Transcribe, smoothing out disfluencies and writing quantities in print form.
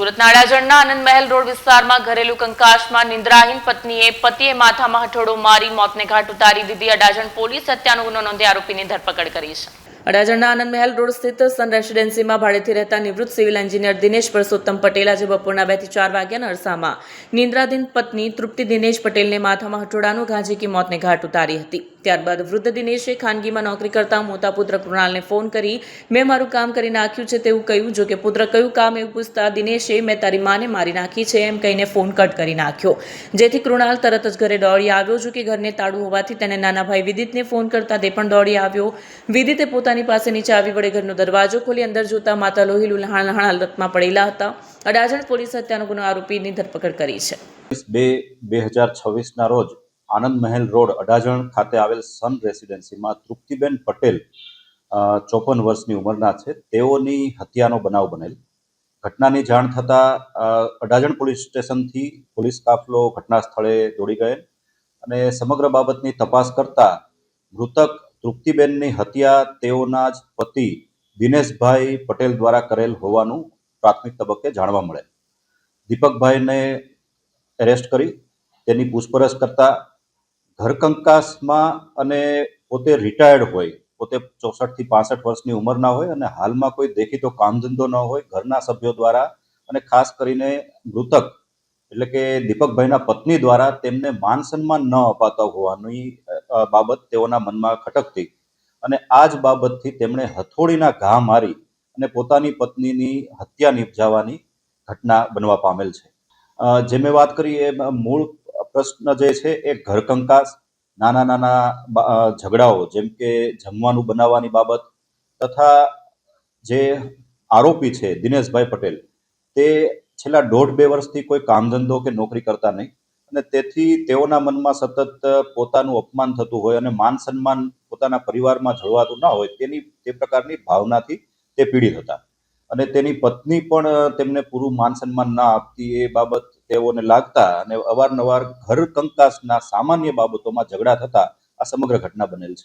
સુરતના અડાજણના આનંદ મહેલ રોડ વિસ્તારમાં ઘરેલુ કંકાસમાં નિંદ્રાહીન પતિએ માથામાં હથોડો મારી મોતને ઘાટ ઉતારી દીધી. અડાજણ પોલીસ હત્યાનો ગુનો નોંધી આરોપીની ધરપકડ કરી છે. અડાજણના આનંદ મહેલ રોડ સ્થિત સન રેસિડેન્સીમાં ભાડેથી રહેતા નિવૃત્ત સિવિલ એન્જિનિયર દિનેશ પરસોત્તમ પટેલ આજે બપોરના 2 થી 4 વાગ્યાના અરસામાં નિંદ્રાધીન પત્ની તૃપ્તિ દિનેશ પટેલને માથામાં હથોડાનો ઘા ઝીકી મોતને ઘાટ ઉતારી હતી. ત્યારબાદ વૃદ્ધ દિનેશે ખાનગીમાં નોકરી કરતા મોટા પુત્ર કૃણાલને ફોન કરી મેં મારું કામ કરી નાખ્યું છે તેવું કહ્યું. જો કે પુત્ર કયું કામ એવું પૂછતા દિનેશે મેં તારી માને મારી નાખી છે એમ કહીને ફોન કટ કરી નાખ્યો, જેથી કૃણાલ તરત જ ઘરે દોડી આવ્યો. જો કે ઘરને તાળું હોવાથી તેને નાના ભાઈ વિદિતને ફોન કરતા તે પણ દોડી આવ્યો. વિદિતે પોતાની પાસેની ચાવી વડે ઘરનો દરવાજો ખોલી અંદર જોતા માતા લોહી લુહાણ હાલતમાં પડેલા હતા. અડાજણ પોલીસ હત્યાનો ગુનો આરોપીની ધરપકડ કરી છે. 2/2026 રોજ આનંદ મહેલ રોડ અડાજણ ખાતે આવેલ સન રેસિડેન્સીમાં તૃપ્તિબેન પટેલ 54 વર્ષની ઉંમરના છે. તેઓની હત્યાનો બનાવ બનેલ. ઘટનાની જાણ થતાં અડાજણ પોલીસ સ્ટેશનથી પોલીસ કાફલો ઘટના સ્થળે દોડી ગયેલ અને સમગ્ર બાબતની તપાસ કરતા મૃતક તૃપ્તિબેનની હત્યા તેઓના જ પતિ દિનેશભાઈ પટેલ દ્વારા કરેલ હોવાનું પ્રાથમિક તબક્કે જાણવા મળે. દીપકભાઈને એરેસ્ટ કરી તેની પૂછપરછ કરતા ઘરકંકાસમાં અને પોતે રિટાયર્ડ હોય, પોતે 64 થી 65 વર્ષની ઉંમરના હોય અને હાલમાં કોઈ દેખીતો કામ ધંધો ન હોય, ઘરના સભ્યો દ્વારા અને ખાસ કરીને મૃતક એટલે કે દીપકભાઈના પત્ની દ્વારા તેમને માન સન્માન ન અપાતા હોવાની બાબત તેઓના મનમાં ખટકતી અને આ જ બાબતથી તેમણે હથોડીના ઘા મારી અને પોતાની પત્નીની હત્યા નિપજાવવાની ઘટના બનવા પામેલ છે. જે મેં વાત કરી એ મૂળ પ્રશ્ન જે છે એ ઘરકંકાસ, નાના નાના ઝઘડાઓ જેમ કે જમવાનું બનાવવાની બાબત તથા જે આરોપી છે દિનેશભાઈ પટેલ તે છેલ્લા 1.5-2 વર્ષથી કોઈ કામ ધંધો કે નોકરી કરતા નહીં અને તેથી તેઓના મનમાં સતત પોતાનું અપમાન થતું હોય અને માન સન્માન પોતાના પરિવારમાં જળવાતું ના હોય તે પ્રકારની ભાવનાથી તે પીડિત હતા અને તેની પત્ની પણ તેમને પૂરું માન સન્માન ના આપતી એ બાબત તેઓને લાગતા અને અવારનવાર ઘર કંકાસના સામાન્ય બાબતોમાં ઝઘડા થતા આ સમગ્ર ઘટના બનેલ છે.